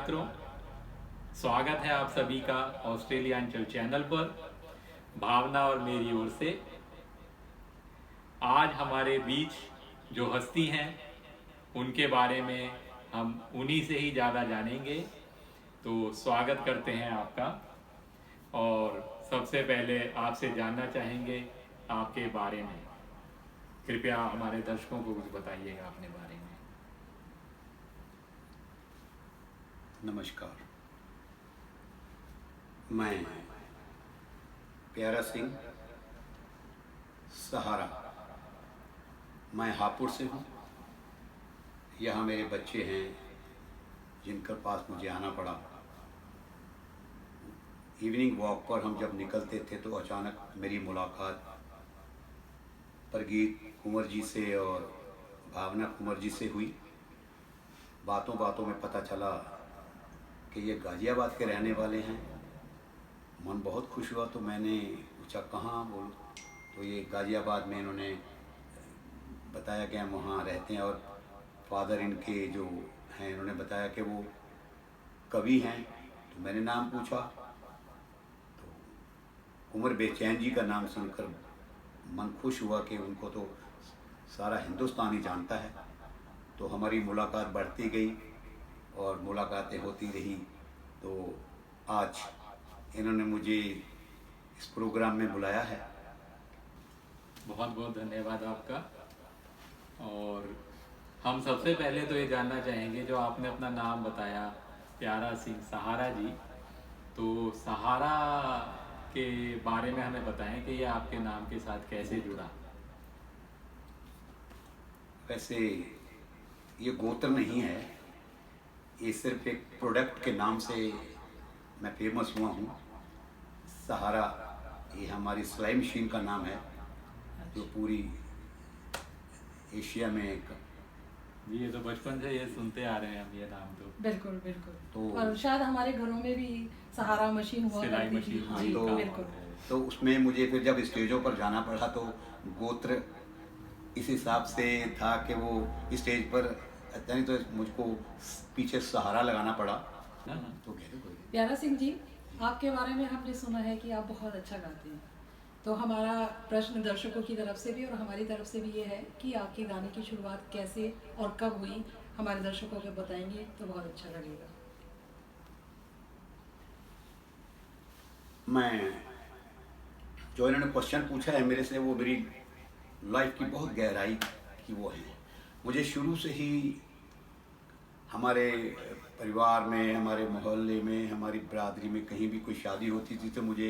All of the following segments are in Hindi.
छात्रों, स्वागत है आप सभी का ऑस्ट्रेलियांचल चैनल पर भावना और मेरी ओर से। आज हमारे बीच जो हस्ती हैं उनके बारे में हम उन्हीं से ही ज़्यादा जानेंगे। तो स्वागत करते हैं आपका। और सबसे पहले आपसे जानना चाहेंगे आपके बारे में। कृपया हमारे दर्शकों को कुछ बताइएगा अपने बारे में। नमस्कार, मैं प्यारा सिंह सहारा, मैं हापुड़ से हूँ। यहाँ मेरे बच्चे हैं जिनके पास मुझे आना पड़ा। इवनिंग वॉक पर हम जब निकलते थे तो अचानक मेरी मुलाकात परगीत कुंवर जी से और भावना कुंवर जी से हुई। बातों बातों में पता चला कि ये गाज़ियाबाद के रहने वाले हैं। मन बहुत खुश हुआ तो मैंने पूछा कहाँ, बोलो तो ये गाज़ियाबाद में इन्होंने बताया कि हम वहाँ रहते हैं और फादर इनके जो हैं इन्होंने बताया कि वो कवि हैं। तो मैंने नाम पूछा तो कुंवर बेचैन जी का नाम सुनकर मन खुश हुआ कि उनको तो सारा हिंदुस्तान ही जानता है। तो हमारी मुलाकात बढ़ती गई और मुलाकातें होती रही। तो आज इन्होंने मुझे इस प्रोग्राम में बुलाया है। बहुत बहुत धन्यवाद आपका। और हम सबसे पहले तो ये जानना चाहेंगे, जो आपने अपना नाम बताया प्यारा सिंह सहारा जी, तो सहारा के बारे में हमें बताएं कि ये आपके नाम के साथ कैसे जुड़ा। वैसे ये गोत्र नहीं है, ये सिर्फ एक प्रोडक्ट के नाम से मैं फेमस हुआ हूँ। सहारा ये हमारी सिलाई मशीन का नाम है जो पूरी एशिया में एक। जी, ये तो बचपन से ये सुनते आ रहे हैं हम, ये नाम तो बिल्कुल बिल्कुल। तो और शायद हमारे घरों में भी सहारा मशीन हुआ सिलाई करती थी। मशीन जी तो बिल्कुल। तो उसमें मुझे फिर जब स्टेजों पर जाना पड़ा तो गोत्र इस हिसाब से था कि वो स्टेज पर नहीं तो मुझको पीछे सहारा लगाना पड़ा। हाँ। तो कहते कोई प्यारा सिंह जी, आपके बारे में हमने सुना है कि आप बहुत अच्छा गाते हैं। तो हमारा प्रश्न दर्शकों की तरफ से भी और हमारी तरफ से भी ये है कि आपके गाने की शुरुआत कैसे और कब हुई, हमारे दर्शकों को बताएंगे तो बहुत अच्छा लगेगा। मैं जो इन्होंने क्वेश्चन पूछा है मेरे से, वो मेरी लाइफ की बहुत गहराई की वो है। मुझे शुरू से ही हमारे परिवार में, हमारे मोहल्ले में, हमारी बरादरी में कहीं भी कोई शादी होती थी तो मुझे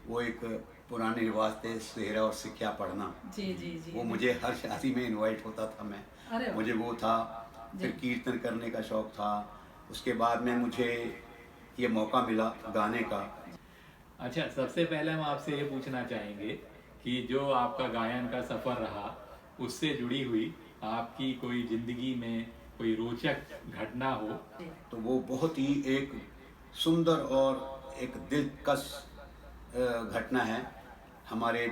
वो एक पुराने रिवाज थे सेहरा और सिक्या पढ़ना। जी जी जी। वो मुझे हर शादी में इनवाइट होता था। मैं अरे वाह। मुझे वो था। फिर कीर्तन करने का शौक़ था। उसके बाद में मुझे ये मौका मिला गाने का। अच्छा, सबसे पहले हम आपसे ये पूछना चाहेंगे कि जो आपका गायन का सफ़र रहा उससे जुड़ी हुई आपकी कोई ज़िंदगी में कोई रोचक घटना हो। तो वो बहुत ही एक सुंदर और एक दिलकश घटना है। हमारे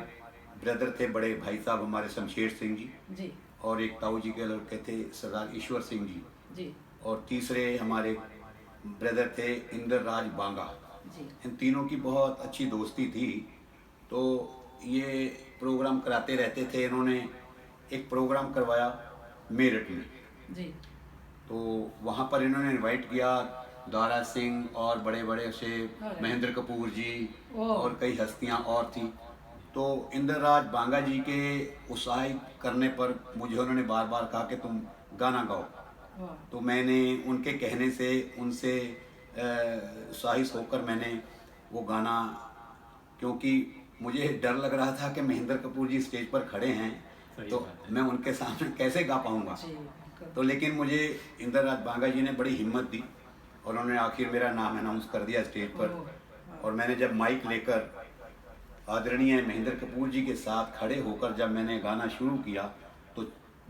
ब्रदर थे, बड़े भाई साहब हमारे शमशेर सिंह जी, और एक ताऊ जी के लड़के थे सरदार ईश्वर सिंह जी, और तीसरे हमारे ब्रदर थे इंद्र राज बांगा। इन तीनों की बहुत अच्छी दोस्ती थी। तो ये प्रोग्राम कराते रहते थे। इन्होंने एक प्रोग्राम करवाया मेरठ में। तो वहाँ पर इन्होंने इनवाइट किया दारा सिंह और बड़े बड़े से महेंद्र कपूर जी और कई हस्तियाँ और थी। तो इंद्रराज बांगा जी के उत्साहित करने पर मुझे उन्होंने बार बार कहा कि तुम गाना गाओ। तो मैंने उनके कहने से उनसे उत्साहित होकर मैंने वो गाना, क्योंकि मुझे डर लग रहा था कि महेंद्र कपूर जी स्टेज पर खड़े हैं तो मैं उनके सामने कैसे गा पाऊँगा। तो लेकिन मुझे इंद्रराज बांगा जी ने बड़ी हिम्मत दी और उन्होंने आखिर मेरा नाम अनाउंस कर दिया स्टेज पर। और मैंने जब माइक लेकर आदरणीय महेंद्र कपूर जी के साथ खड़े होकर जब मैंने गाना शुरू किया तो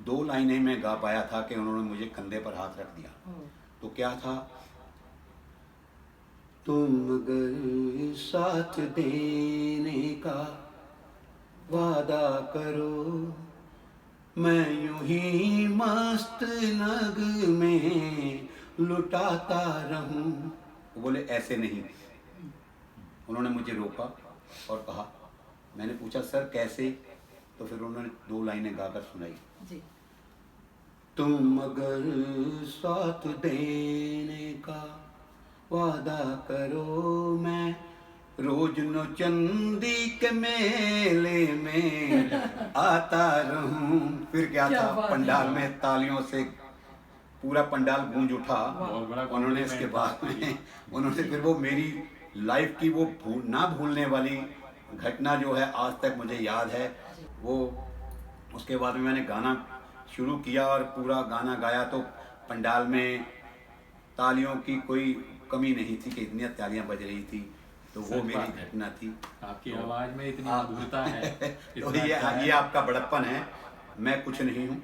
2 लाइनें मैं गा पाया था कि उन्होंने मुझे कंधे पर हाथ रख दिया। तो क्या था, तुम अगर साथ देने का वादा करो, मैं यूं ही मस्त नग में लुटाता रहूं। वो बोले ऐसे नहीं। उन्होंने मुझे रोका और कहा, मैंने पूछा सर कैसे, तो फिर उन्होंने 2 लाइनें गाकर सुनाई जी। तुम अगर साथ देने का वादा करो, मैं रोज नौचंदी के मेले में आता रहूं। फिर क्या क्या था, बात पंडाल है। में तालियों से पूरा पंडाल गूंज उठा। बहुत बड़ा उन्होंने इसके बाद में उन्होंने फिर वो मेरी लाइफ की वो ना भूलने वाली घटना जो है आज तक मुझे याद है। वो उसके बाद में मैंने गाना शुरू किया और पूरा गाना गाया तो पंडाल में तालियों की कोई कमी नहीं थी कि इतनी तालियां बज रही थी। तो वो सच मेरी बात है। घटना थी। आपकी तो आवाज में इतनी आप- मधुरता है। तो इतना अच्छा है। ये आपका बड़प्पन है, मैं कुछ नहीं हूँ।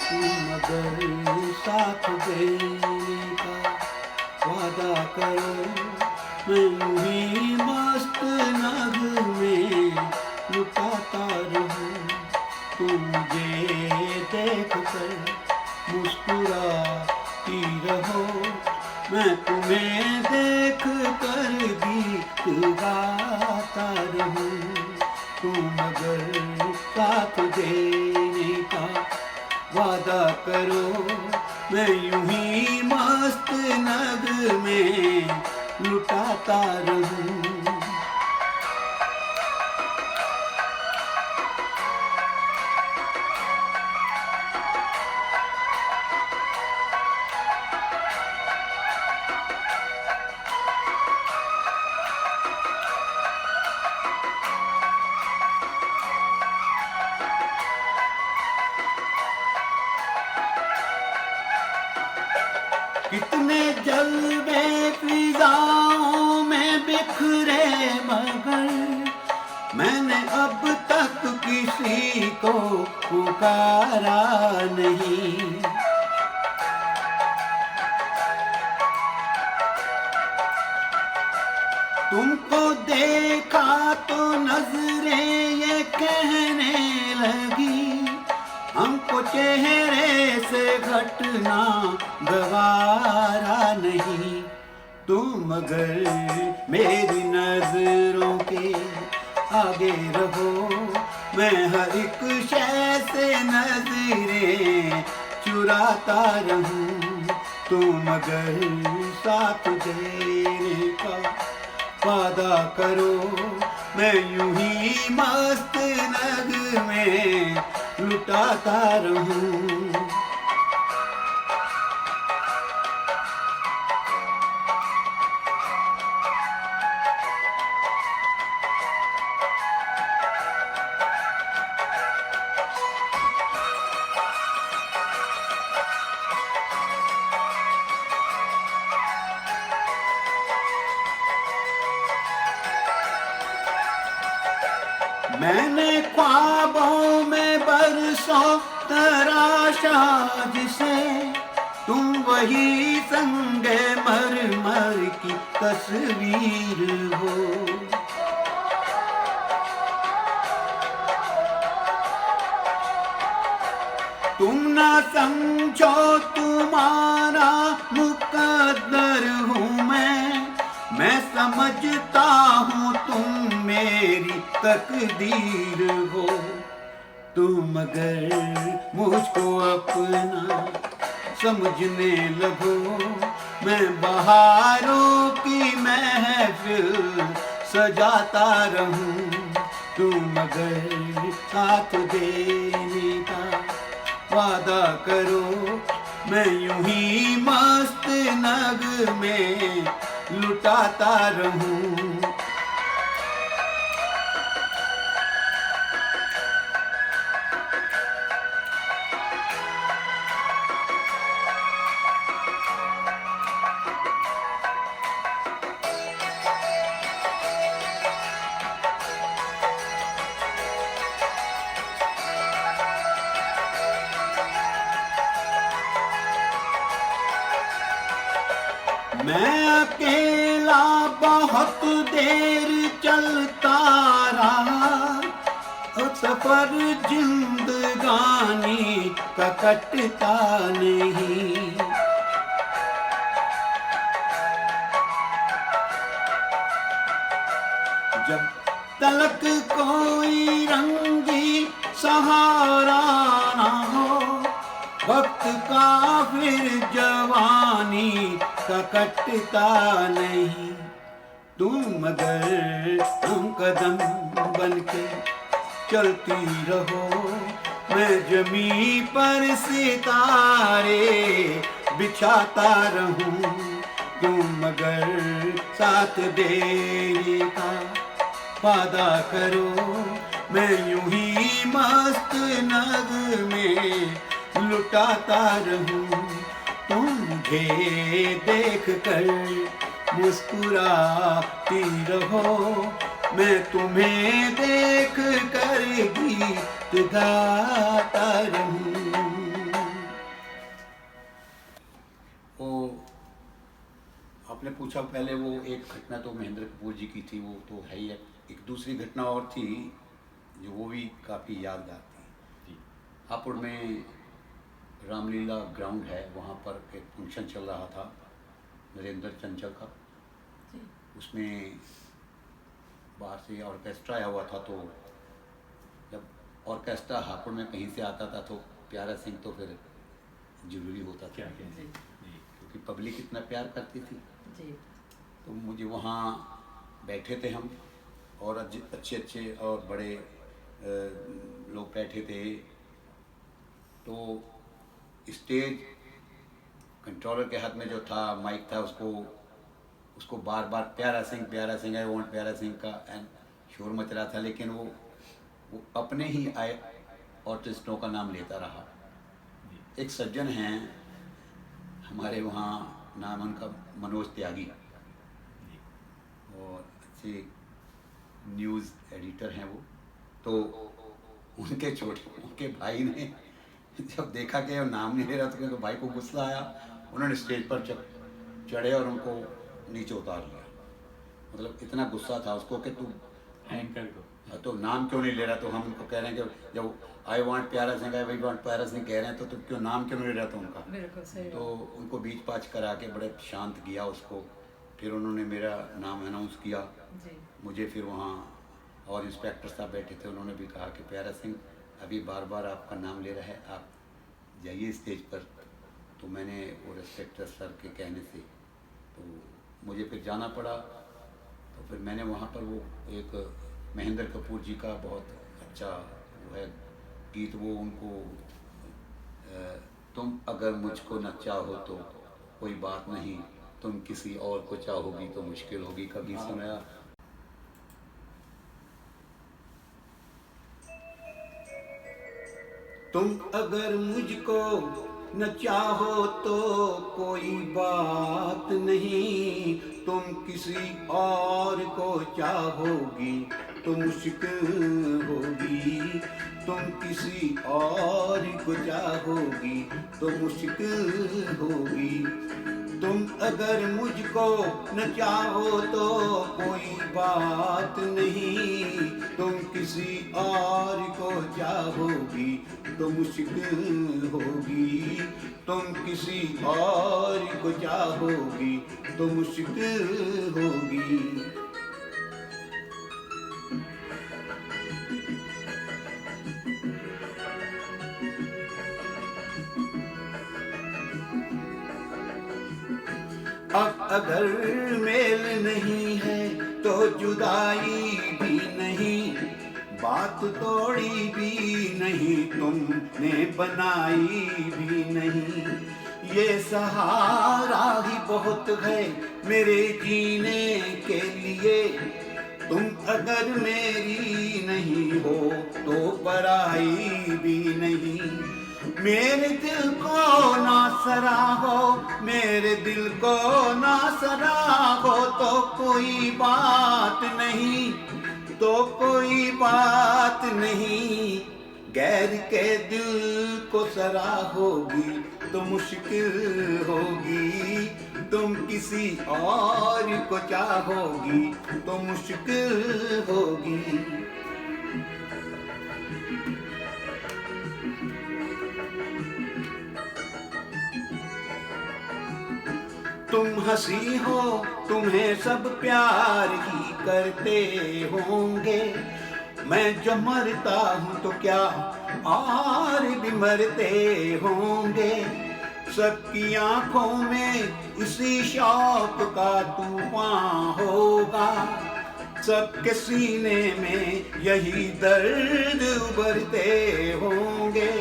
तुम अगर साथ देने का वादा करो, मैं यूं ही मस्त नग में लुटाता रहूं। तुम मुझे देख कर मुस्कुराती रहो, मैं तुम्हें देख कर गीत गाता रहूं। तुम अगर साथ देने का वादा करो, मैं यूं ही मस्त नग में लुटाता रहूं। कितने जलवे फिजाओं में बिखरे, मगर मैंने अब तक किसी को पुकारा नहीं। तुमको देखा तो नजरें ये कहने लगी, हमको चेहरे से घटना गवारा नहीं। तुम अगर मेरी नजरों के आगे रहो, मैं हर एक शय से नजरें चुराता रहूं। तुम अगर साथ देने का वादा करो, मैं यूं ही मस्त नग में लुटाता रहूं। मैंने ख्वाबों में बरसों तराशा जिसे, तुम वही संगे मरमर की तस्वीर हो। तुम ना समझो तुम्हारा मुकद्दर हूँ मैं समझता हूँ तुम मेरी तकदीर हो। तुम अगर मुझको अपना समझने लगो, मैं बहारों की महफिल सजाता रहूं। तुम अगर साथ देने का वादा करो, मैं यूं ही मस्त नग में लुटाता रहूं। मैं अकेला बहुत देर चलता रहा, और सफर जिंदगानी का कटता नहीं। जब तलक कोई रंगी सहारा ना हो, वक्त का फिर जवानी का कटता नहीं। तुम मगर हम कदम बनके चलती रहो, मैं जमी पर सितारे बिछाता रहूं। तुम मगर साथ देने का वादा करो, मैं यूं ही मस्त नग में लुटाता रहूं। तुम मुझे देख कर मुस्कुराती रहो, मैं तुम्हें देख कर गीत गाता रहूं। ओ, आपने पूछा पहले, वो एक घटना तो महेंद्र कपूर जी की थी, वो तो है ही। एक दूसरी घटना और थी जो वो भी काफ़ी यादगार थी। हापुड़ में रामलीला ग्राउंड है, वहाँ पर एक फंक्शन चल रहा था नरेंद्र चंचल का। उसमें बाहर से ऑर्केस्ट्रा आया हुआ था, तो जब ऑर्केस्ट्रा हापुड़ में कहीं से आता था तो प्यारा सिंह तो फिर जरूरी होता था, क्योंकि पब्लिक इतना प्यार करती थी। तो मुझे वहाँ बैठे थे हम, और अच्छे अच्छे और बड़े लोग बैठे थे। तो स्टेज कंट्रोलर के हाथ में जो था माइक था, उसको बार बार प्यारा सिंह आई वांट प्यारा सिंह का शोर मच रहा था, लेकिन वो अपने ही आए आर्टिस्टों का नाम लेता रहा। एक सज्जन हैं हमारे वहाँ, नाम उनका मनोज त्यागी, और अच्छे न्यूज़ एडिटर हैं वो। तो उनके भाई ने जब देखा कि वो नाम नहीं ले रहा, तो उनके भाई को गुस्सा आया। उन्होंने स्टेज पर चढ़े और उनको नीचे उतार लिया। मतलब इतना गुस्सा था उसको कि तू एंकर को तो नाम क्यों नहीं ले रहा। तो हम उनको कह रहे हैं कि जब आई वांट प्यारा सिंह, आई वांट प्यारा सिंह कह रहे हैं, तो तुम क्यों नाम क्यों नहीं ले रहा था उनका। तो उनको बीच पाच करा के बड़े शांत किया उसको। फिर उन्होंने मेरा नाम अनाउंस किया मुझे। फिर वहाँ और इंस्पेक्टर साहब बैठे थे, उन्होंने भी कहा कि प्यारा सिंह अभी बार बार आपका नाम ले रहा है, आप जाइए स्टेज पर। तो मैंने वो इंस्पेक्टर सर के कहने से तो मुझे फिर जाना पड़ा। तो फिर मैंने वहाँ पर वो एक महेंद्र कपूर जी का बहुत अच्छा वो है गीत, वो उनको तुम अगर मुझको न चाहो तो कोई बात नहीं, तुम किसी और को चाहोगी तो मुश्किल होगी, का गीत सुनाया। तुम अगर मुझको न चाहो तो कोई बात नहीं, तुम किसी और को चाहोगी तो मुश्किल होगी। तुम किसी और को चाहोगी तो मुश्किल होगी। तुम अगर मुझको न चाहो तो कोई बात नहीं, तुम किसी और को चाहोगी तो मुश्किल होगी। तुम किसी और को चाहोगी तो मुश्किल होगी। अब अगर मेल नहीं है तो जुदाई भी नहीं, बात तोड़ी भी नहीं, तुमने बनाई भी नहीं। ये सहारा ही बहुत है मेरे जीने के लिए। तुम अगर मेरी नहीं हो तो पराई भी नहीं। मेरे दिल को ना सराहो, मेरे दिल को ना सराहो तो कोई बात नहीं, तो कोई बात नहीं। गैर के दिल को सराहोगी तो मुश्किल होगी, तुम किसी और को चाहोगी तो मुश्किल होगी। तुम हंसी हो, तुम्हें सब प्यार ही करते होंगे। मैं जो मरता हूँ तो क्या और भी मरते होंगे। सबकी आंखों में इसी शौक का तूफान होगा, सबके सीने में यही दर्द उभरते होंगे।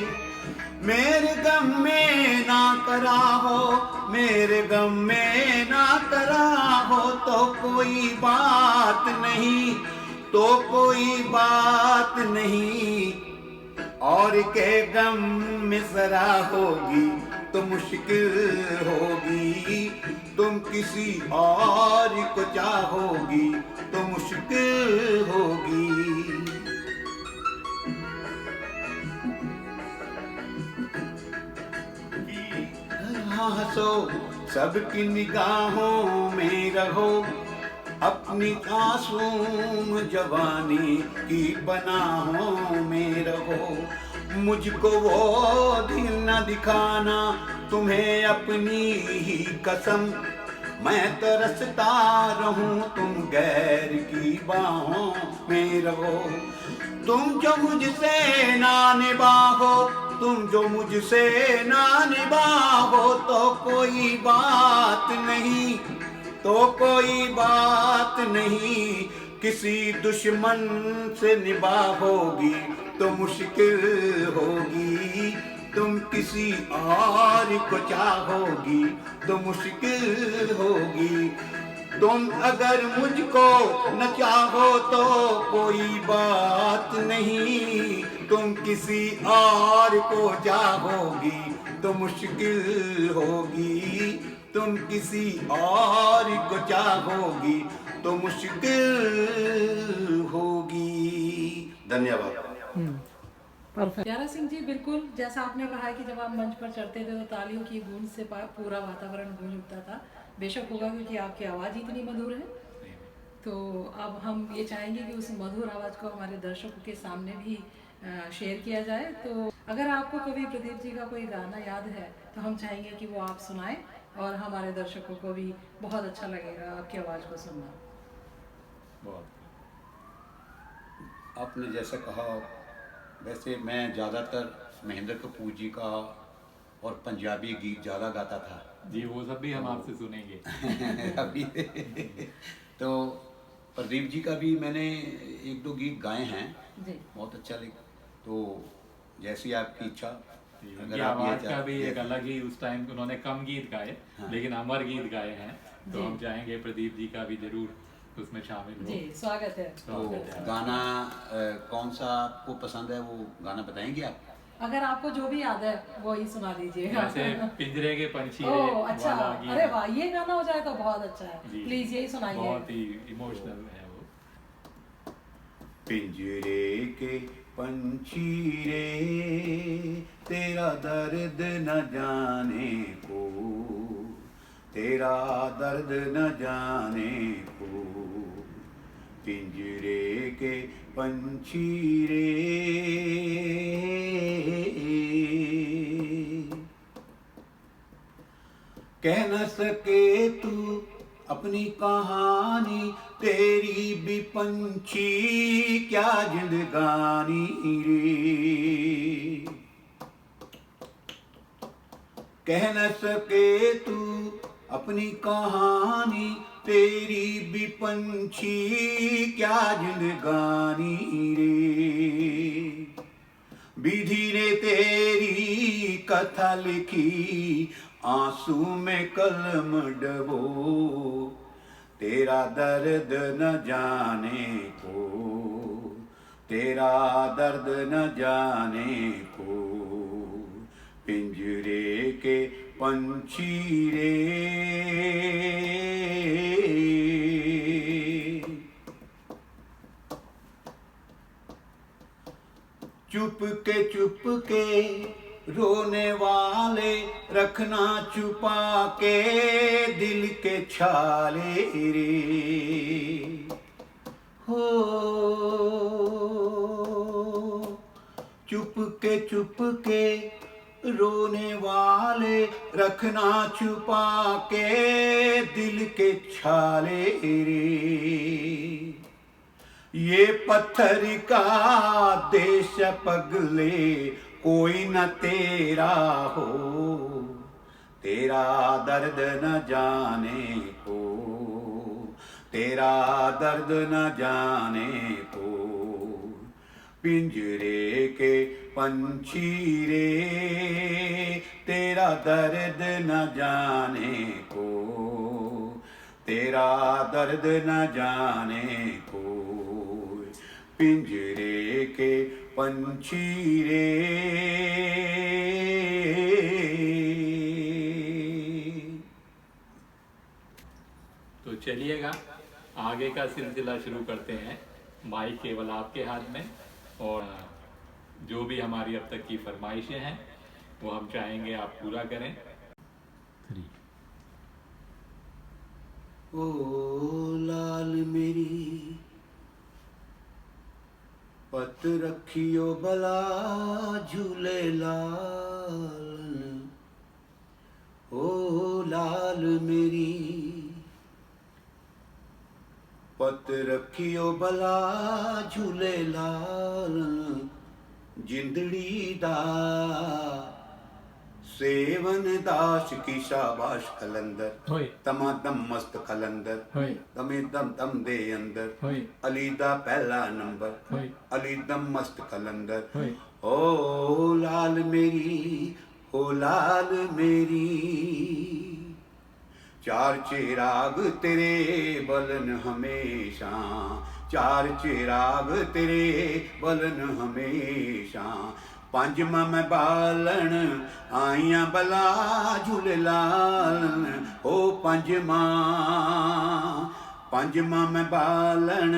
मेरे गम में ना करा हो, मेरे गम में ना करा हो तो कोई बात नहीं, तो कोई बात नहीं। और के गम में सरा होगी तो मुश्किल होगी, तुम किसी और को चाहोगी तो मुश्किल होगी। हंसो, सबकी निगाहों में रहो, अपनी मासूम जवानी की पनाहों में रहो। मुझको वो दिल न दिखाना तुम्हें अपनी ही कसम, मैं तरसता रहूं तुम गैर की बाहों में रहो। तुम जो मुझसे ना निभाओ, तुम जो मुझसे ना निभाओ तो कोई बात नहीं, तो कोई बात नहीं। किसी दुश्मन से निभाओगी तो मुश्किल होगी, तुम किसी और को चाहोगी तो मुश्किल होगी। तुम अगर मुझको न चाहो तो कोई बात नहीं, तुम किसी और को चाहोगी तो मुश्किल होगी, तुम किसी और को चाहोगी तो मुश्किल होगी। धन्यवाद। प्यारा सिंह जी, बिल्कुल जैसा आपने कहा कि जब आप मंच पर चढ़ते थे तो तालियों की गूंज से पूरा वातावरण गूंज उठता था। बेशक होगा क्योंकि आपकी आवाज़ इतनी मधुर है। तो अब हम ये चाहेंगे कि उस मधुर आवाज़ को हमारे दर्शकों के सामने भी शेयर किया जाए। तो अगर आपको कभी प्रदीप जी का कोई गाना याद है तो हम चाहेंगे कि वो आप सुनाएं और हमारे दर्शकों को भी बहुत अच्छा लगेगा आपकी आवाज़ को सुनना। बहुत आपने जैसा कहा, वैसे मैं ज़्यादातर महेंद्र कपूर जी का और पंजाबी गीत ज़्यादा गाता था जी, वो सब भी हम आपसे सुनेंगे अभी। तो प्रदीप जी का भी मैंने एक दो गीत गाए हैं जी। बहुत अच्छा लगे, तो जैसी आपकी इच्छा। उनकी आवाज़ का भी एक अलग ही, उस टाइम उन्होंने कम गीत गाए हाँ। लेकिन अमर गीत गाए हैं, तो जी। हम चाहेंगे प्रदीप जी का भी जरूर उसमें शामिल हो। जी, स्वागत है। तो गाना कौन सा आपको पसंद है, वो गाना बताएंगे आप? अगर आपको जो भी याद है वो ही सुना दीजिएगा। जैसे पिंजरे के पंछी ओह अच्छा, वाला गीत। अरे वाह, ये गाना हो जाए तो बहुत अच्छा है। जी, प्लीज यही सुनाइए। बहुत ही इमोशनल है वो। पिंजरे के पंछी रे, तेरा दर्द न जाने को, तेरा दर्द न जाने को। पिंजरे के पंछी रे, कह न सके तू अपनी कहानी, तेरी भी पंछी क्या जिंदगानी रे। कह न सके तू अपनी कहानी, तेरी भी पंछी क्या जिंदगानी रे। विधि ने तेरी कथा लिखी, आंसू में कलम डबो, तेरा दर्द न जाने को, तेरा दर्द न जाने को। पिंजरे के पंछी रे, चुप के रोने वाले रखना छुपा के दिल के छाले रे। हो चुप के रोने वाले रखना छुपा के दिल के छाले रे। ये पत्थर का देश पगले कोई न तेरा हो, तेरा दर्द न जाने को, तेरा दर्द न जाने को। पिंजरे के पंछी रे, तेरा दर्द न जाने को, तेरा दर्द न जाने को। पिंजरे के पंछी रे। तो चलिएगा आगे का सिलसिला शुरू करते हैं। माइक केवल आपके हाथ में, और जो भी हमारी अब तक की फरमाइशें हैं वो हम चाहेंगे आप पूरा करें। 3 ओ लाल मेरी पत रखियो भला झूले लाल, ओ लाल मेरी पत रखियो भला झूले लाल। जिंदड़ी दा सेवन दाश की शाबाश कलंदर, तमादम मस्त कलंदर, दमे दम दम दे अंदर, अली दा पहला नंबर, अली दम मस्त कलंदर। ओ लाल मेरी, ओ लाल मेरी, चार चिराग तेरे बलन हमेशा, चार चिराग तेरे बलन हमेशा। पंजमा मैं बालन आइया बला झूले लाल, ओ पंजमा पंजमा मैं बालन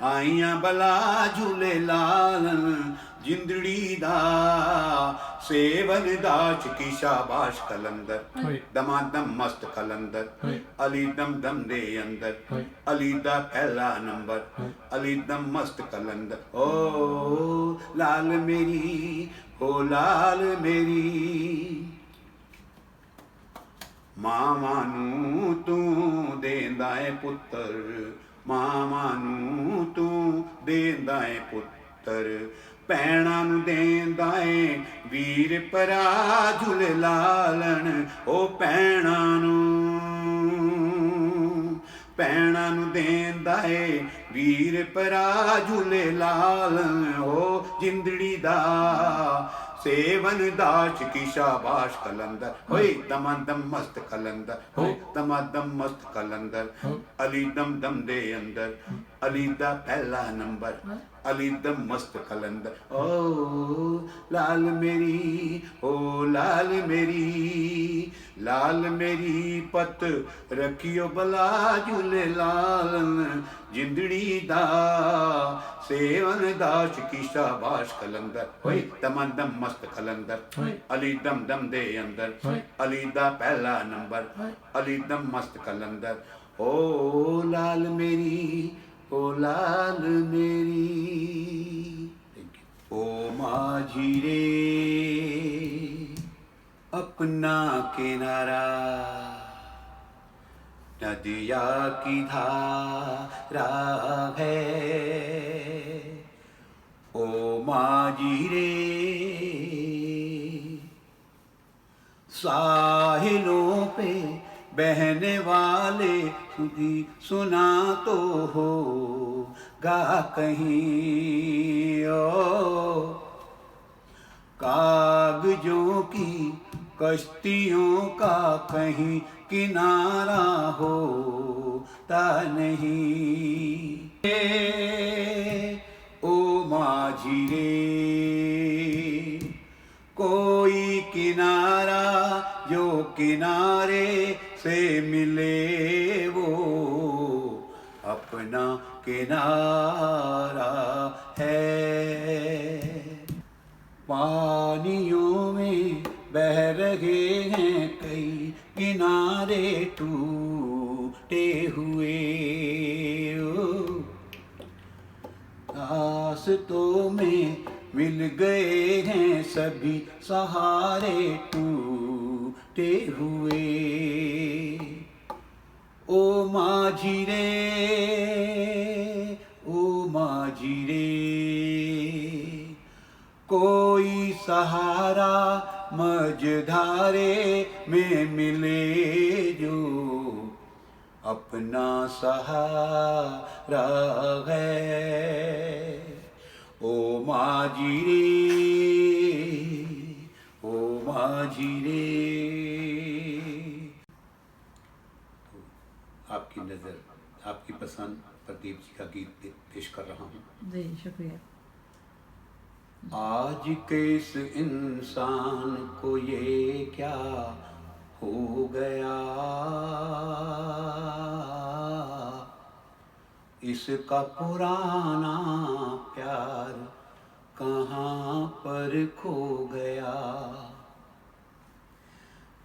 आइया बला झूले लाल। जिंदड़ी दा सेवन दाच की शाबाश कलंदर, दमादम मस्त कलंदर, अली दम दम दे अंदर, अली दा पहला नंबर, अली दम मस्त कलंदर। ओ लाल मेरी, ओ लाल मेरी, मामा नू तू देंदा है पुत्र, मामा नू तू देंदा है पुत्र। भैणां नू देंदा है वीर परा झूले लालन, ओ भैणां नू देंदा है वीर परा झूले लालन। ओ जिंदड़ी दा सेवन दाश की शाबाश कलंदर, होए दमादम मस्त कलंदर, हो दमादम मस्त कलंदर। अली दम दम दे अंदर, अली दा पहला नंबर, अली दम मस्त कलंदर। ओ लाल मेरी, ओ लाल मेरी, लाल मेरी पत रखियो भला झूले लालन। जिंदड़ी दा सेवन दाश की शाबाश कलंदर, होए दमादम मस्त कलंदर, अली दम दम दे अंदर, अली दा पहला नंबर, अली दम मस्त कलंदर। ओ लाल मेरी, ओ लाल मेरी। ओ माझी रे अपना किनारा, नदिया की धारा है। ओ माझी रे साहिलों पे बहने वाले सुधी सुना तो होगा कहीं। ओ कागजों की कश्तियों का कहीं किनारा होता नहीं। ओ माझी रे, कोई किनारा जो किनारे से मिले वो अपना किनारा है। पानियों में बह रहे हैं कई किनारे टूटे हुए, रास्तों में मिल गए हैं सभी सहारे टूटे हुए। ओ माझी रे, ओ माझी रे, कोई सहारा मझधारे में मिले जो अपना सहारा है। ओ माझी रे, ओ माझी रे। तो आपकी नज़र, आपकी पसंद प्रदीप जी का गीत पेश कर रहा हूँ। जी शुक्रिया। आज के इस इंसान को ये क्या हो गया, इसका पुराना प्यार कहाँ पर खो गया।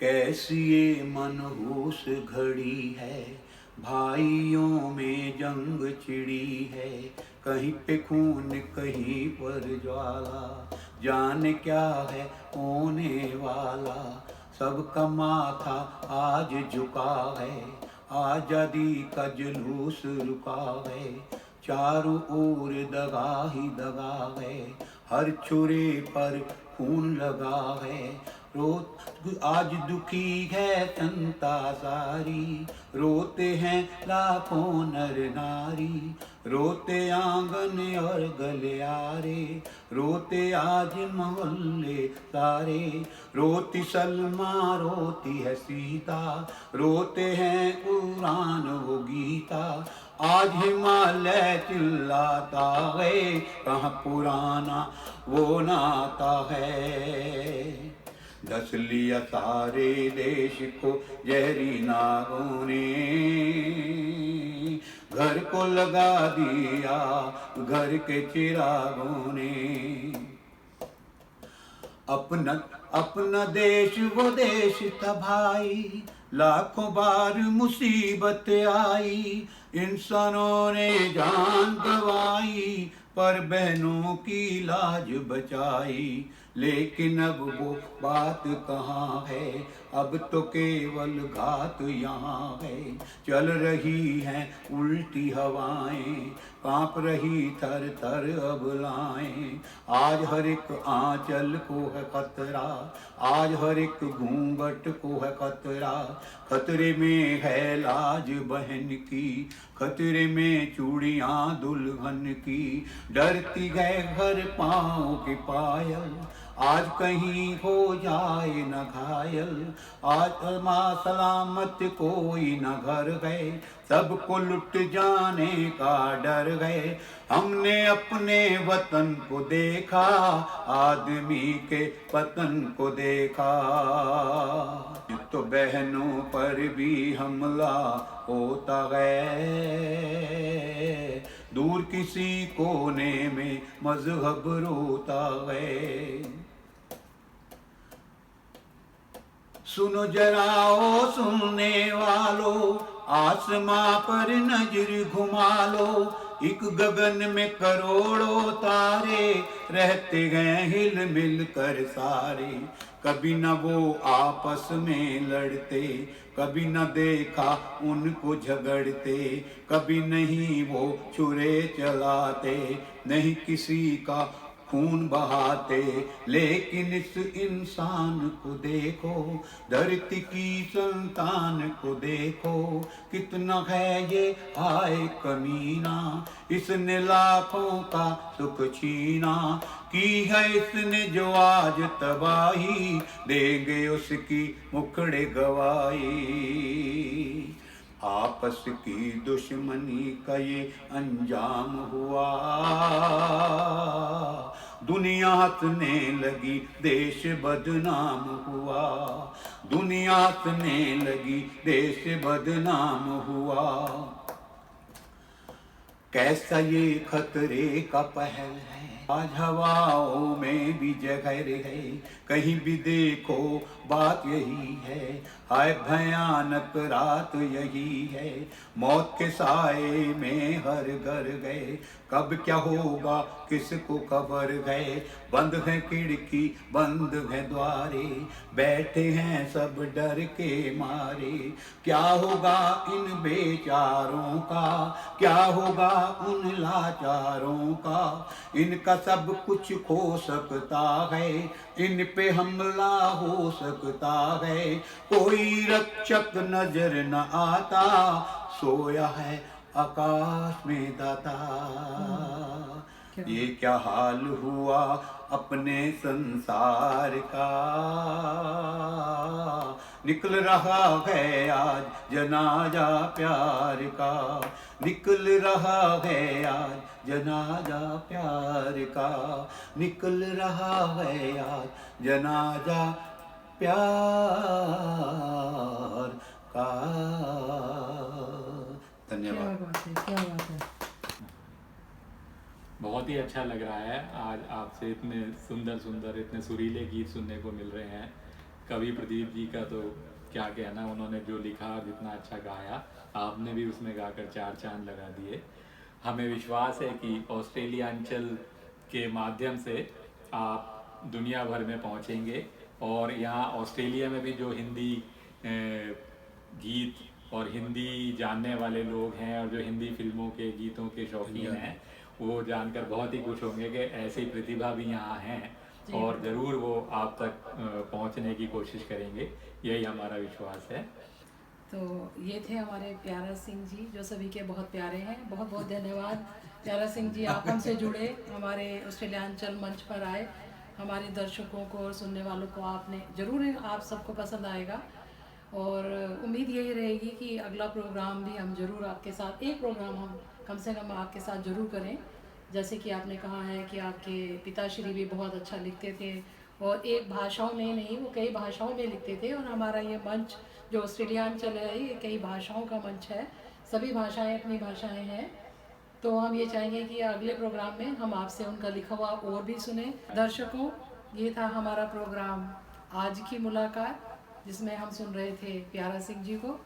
कैसी ये मनहूस घड़ी है, भाइयों में जंग छिड़ी है। कहीं पे खून कहीं पर ज्वाला, जाने क्या है होने वाला। सबका माथा आज झुका है, आजादी का जुलूस रुका है। चारों ओर दगा ही दगा है, हर छुरे पर खून लगा है। आज दुखी है जनता सारी, रोते हैं लाखों नर नारी। रोते आंगन और गलियारे, रोते आज मोहल्ले सारे। रोती सलमा, रोती है सीता, रोते हैं कुरान वो गीता। आज हिमालय चिल्लाता है, कहाँ पुराना वो नाता है। दस लिया सारे देश को जहरी नागों ने, घर को लगा दिया घर के चिरागों ने। अपना देश वो देश था भाई, लाखों बार मुसीबत आई। इंसानों ने जान गंवाई, पर बहनों की लाज बचाई। लेकिन अब वो बात कहाँ है, अब तो केवल घात यहाँ है। चल रही हैं उल्टी हवाएं, कांप रही थर थर अबलाएं। आज हर एक आंचल को है खतरा, आज हर एक घूंघट को है खतरा। खतरे में है लाज बहन की, खतरे में चूड़ियां दुल्हन की। डरती है घर पाँव की पायल, आज कहीं हो जाए न घायल। आज माँ सलामत कोई न घर गए, सबको लुट जाने का डर गए। हमने अपने वतन को देखा, आदमी के पतन को देखा। तो बहनों पर भी हमला होता है, दूर किसी कोने में मजहब रोता है। सुनो जरा ओ सुनने वालों, आसमां पर नजर घुमा लो। एक गगन में करोड़ों तारे, रहते हैं हिल मिल कर सारे। कभी न वो आपस में लड़ते, कभी न देखा उनको झगड़ते। कभी नहीं वो छुरे चलाते, नहीं किसी का खून बहाते, लेकिन इस इंसान को देखो, धरती की संतान को देखो, कितना है ये आए कमीना, इसने लाखों का सुख छीना, की है इसने जो आज तबाही, देंगे उसकी मुखड़े गवाही। आपस की दुश्मनी का ये अंजाम हुआ, दुनिया हंसने लगी, देश बदनाम हुआ, दुनिया हंसने लगी, देश बदनाम हुआ। कैसा ये खतरे का पहल है, आज हवाओं में भी जहर है, कहीं भी देखो बात यही है, हाय भयानक रात यही है, मौत के साए में हर घर गए, कब क्या होगा किसको खबर गए, बंद है खिड़की बंद है द्वारे, बैठे हैं सब डर के मारे, क्या होगा इन बेचारों का, क्या होगा उन लाचारों का, इनका सब कुछ खो सकता है, इन पे हमला हो सकता है, कोई रक्षक नजर न आता, सोया है आकाश में दाता। ये क्या हाल हुआ अपने संसार का, निकल रहा है आज जनाजा प्यार का, निकल रहा है आज जनाजा प्यार का, निकल रहा है आज जनाजा प्यार का। धन्यवाद। क्या बात है, क्या बात है। बहुत ही अच्छा लग रहा है आज आपसे इतने सुंदर सुंदर इतने सुरीले गीत सुनने को मिल रहे हैं। कवि प्रदीप जी का तो क्या कहना, उन्होंने जो लिखा जितना अच्छा गाया, आपने भी उसमें गाकर चार चांद लगा दिए। हमें विश्वास है कि ऑस्ट्रेलियांचल के माध्यम से आप दुनिया भर में पहुंचेंगे और यहाँ ऑस्ट्रेलिया में भी जो हिंदी गीत और हिंदी जानने वाले लोग हैं और जो हिंदी फिल्मों के गीतों के शौकीन हैं, वो जानकर बहुत ही खुश होंगे कि ऐसी प्रतिभा भी यहाँ हैं और ज़रूर वो आप तक पहुँचने की कोशिश करेंगे, यही हमारा विश्वास है। तो ये थे हमारे प्यारा सिंह जी, जो सभी के बहुत प्यारे हैं। बहुत बहुत धन्यवाद प्यारा सिंह जी, आप हमसे जुड़े, हमारे ऑस्ट्रेलियांचल मंच पर आए, हमारे दर्शकों को और सुनने वालों को आपने ज़रूर आप सबको पसंद आएगा और उम्मीद यही रहेगी कि अगला प्रोग्राम भी हम ज़रूर आपके साथ, एक प्रोग्राम हम कम से कम आपके साथ ज़रूर करें। जैसे कि आपने कहा है कि आपके पिताश्री भी बहुत अच्छा लिखते थे और एक भाषाओं में नहीं, वो कई भाषाओं में लिखते थे और हमारा ये मंच जो ऑस्ट्रेलियांचल है ये कई भाषाओं का मंच है, सभी भाषाएं अपनी भाषाएं हैं। तो हम ये चाहेंगे कि अगले प्रोग्राम में हम आपसे उनका लिखा हुआ और भी सुने। दर्शकों, ये था हमारा प्रोग्राम आज की मुलाकात, जिसमें हम सुन रहे थे प्यारा सिंह जी को,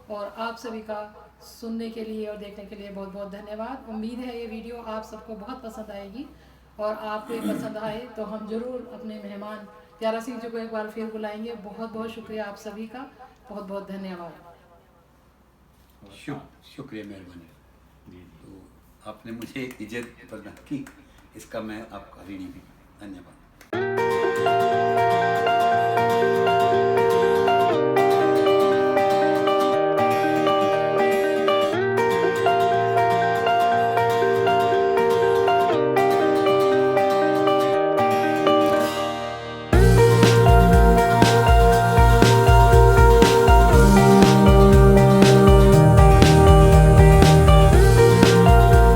और आप सभी का सुनने के लिए और देखने के लिए बहुत बहुत धन्यवाद। उम्मीद है ये वीडियो आप सबको बहुत पसंद आएगी और आपको ये पसंद आए तो हम ज़रूर अपने मेहमान प्यारा सिंह जी को एक बार फिर बुलाएंगे। बहुत बहुत शुक्रिया आप सभी का, बहुत बहुत धन्यवाद। शुक्रिया, मेहरबानी। तो आपने मुझे इज्जत प्रदान की, इसका मैं आपका ऋणी हूँ। धन्यवाद।